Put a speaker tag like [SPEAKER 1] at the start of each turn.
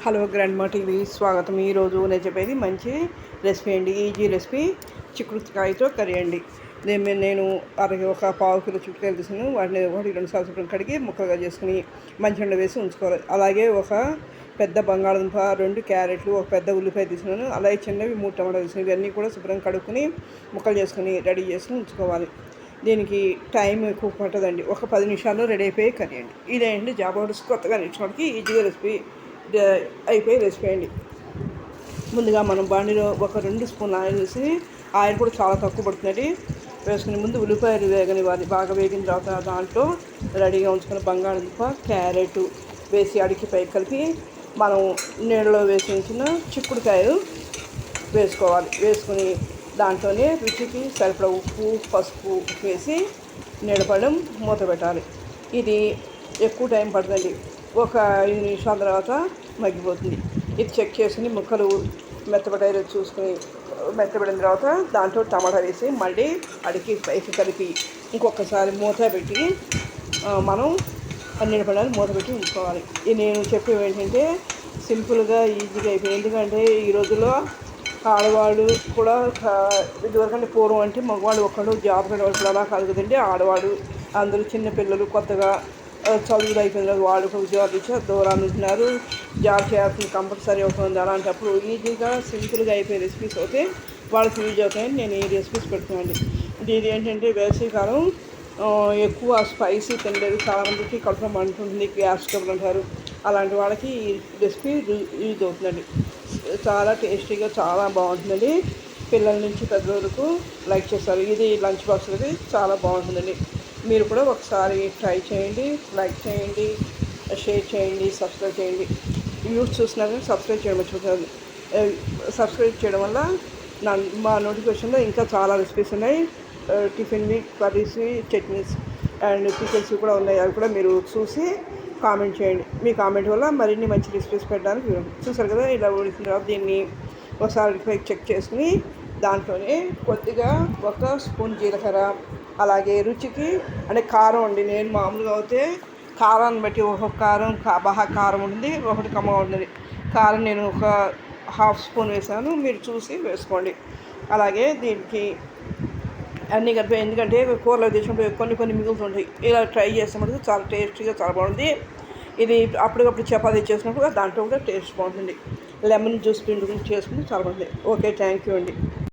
[SPEAKER 1] Hello grandma TV స్వాగతం. ఈరోజు నేను చెప్పేది మంచి రెసిపీ అండి. ఈజీ రెసిపీ చిక్కుడుకాయతో కర్రీ అండి. నేను ఒక పావు కిలో చిక్కుడుకాయలు తీసుకుని వాటిని 1-2 సార్లు శుభ్రంగా కడిగి ముక్కలుగా చేసుకుని మంచి ఎండ వేసి ఉంచుకోవాలి. అలాగే ఒక పెద్ద బంగాళదుంప, 2 క్యారెట్లు, ఒక పెద్ద ఉల్లిపాయ తీసుకున్నాను. అలాగే చిన్నవి 3 టమాటాలు తీసుకుని ఇవన్నీ కూడా శుభ్రంగా కడుక్కుని ముక్కలు చేసుకుని రెడీ చేసుకుని ఉంచుకోవాలి. దీనికి టైం ఎక్కువ పట్టదండి. ఒక 10 నిమిషాల్లో రెడీ అయిపోయి కర్రీ అండి. ఇదే అండి జాబ్ ఆర్డర్స్ కొత్తగా నేర్చుకోవడానికి ఈజీగా రెసిపీ అయిపోయి రెసిపీ అండి. ముందుగా మనం బాండిలో ఒక 2 స్పూన్ల ఆయిల్ వేసి, ఆయిల్ కూడా చాలా తక్కువ పడుతుందండి వేసుకుని ముందు ఉల్లిపాయలు వేగనివ్వాలి. బాగా వేగిన తర్వాత దాంట్లో రెడీగా ఉంచుకుని బంగాళదుంప, క్యారెట్ వేసి అడికి పైకి కలిపి మనం నీళ్ళలో వేసి ఉంచిన చిక్కుడుకాయలు వేసుకోవాలి. వేసుకుని దాంట్లోనే రుచికి సరిపడా ఉప్పు, పసుపు వేసి నిడపడం మూత పెట్టాలి. ఇది ఎక్కువ టైం పడుతుంది. ఒక 5 నిమిషాల తర్వాత మగ్గిపోతుంది. ఇది చెక్ చేసుకుని ముక్కలు మెత్తబడేలా చూసుకుని మెత్తబడిన తర్వాత దాంట్లో టమాటా వేసి మళ్ళీ అడిగి పైకి కలిపి ఇంకొకసారి మూత పెట్టి మనం అన్ని పడాలి మూత పెట్టి ఉంచుకోవాలి. ఇది నేను చెప్పేవి ఏంటంటే సింపుల్గా ఈజీగా అయిపోయింది. ఎందుకంటే ఈ రోజుల్లో ఆడవాళ్ళు కూడా ఇదివరకంటే పూర్వం అంటే మగవాళ్ళు ఒకళ్ళు జాబ్ గడవడం అలా కాదు కదండి. ఆడవాళ్ళు అందరూ చిన్నపిల్లలు కొత్తగా చదువులు అయిపోయిన వాళ్ళు ఉద్యోగాలు ఇచ్చి దూరాన్ని ఉంటున్నారు. జాబ్ చేయాల్సింది కంపల్సరీ అవుతుంది. అలాంటప్పుడు ఈజీగా సింపుల్గా అయిపోయే రెసిపీస్ అయితే వాళ్ళకి యూజ్ అవుతాయని నేను ఈ రెసిపీస్ పెడుతున్నానండి. ఇది ఏంటంటే వేసవికాలం ఎక్కువ స్పైసీ తినలేదు. చాలామందికి కడుపులో మంటుంటుంది, గ్యాస్ ట్రబుల్ అంటారు. అలాంటి వాళ్ళకి ఈ రెసిపీ యూజ్ అవుతుందండి. చాలా టేస్టీగా చాలా బాగుంటుందండి. పిల్లల నుంచి పెద్ద వరకు లైక్ చేస్తారు. ఇది లంచ్ బాక్స్లకి చాలా బాగుంటుందండి. మీరు కూడా ఒకసారి ట్రై చేయండి, లైక్ చేయండి, షేర్ చేయండి, సబ్స్క్రైబ్ చేయండి. వ్యూస్ చూసినాక సబ్స్క్రైబ్ చేయడం మర్చిపోతుంది. సబ్స్క్రైబ్ చేయడం వల్ల మా నోటిఫికేషన్లో ఇంకా చాలా రెసిపీస్ ఉన్నాయి. టిఫిన్వి, కర్రీస్, చట్నీస్ అండ్ పికిల్స్ కూడా ఉన్నాయి. అవి కూడా మీరు చూసి కామెంట్ చేయండి. మీ కామెంట్ వల్ల మరిన్ని మంచి రెసిపీస్ పెట్టడానికి చూసారు కదా. ఇలా ఉడికిన తర్వాత దీన్ని ఒకసారి చెక్ చేసుకుని దాంట్లోనే కొద్దిగా 1 స్పూన్ జీలకర్ర, అలాగే రుచికి అంటే కారం అండి. నేను మామూలుగా అయితే కారాన్ని బట్టి ఒక కారం బాగా కారం ఉంటుంది, ఒకటి కమ్మగా ఉంటుంది. కారం నేను ఒక 1/2 స్పూన్ వేసాను. మీరు చూసి వేసుకోండి. అలాగే దీనికి అన్నీ కలిపి, ఎందుకంటే కూరలో తెచ్చినప్పుడు కొన్ని మిగులుతుంటాయి. ఇలా ట్రై చేస్తే మటుకు చాలా టేస్టీగా చాలా బాగుంటుంది. ఇది అప్పటికప్పుడు చపాతీ చేసినప్పుడు దాంట్లో కూడా టేస్ట్ బాగుంటుంది. లెమన్ జ్యూస్ పిండుకుని చేసుకుంటే చాలా బాగుంటుంది. ఓకే, థ్యాంక్ యూ అండి.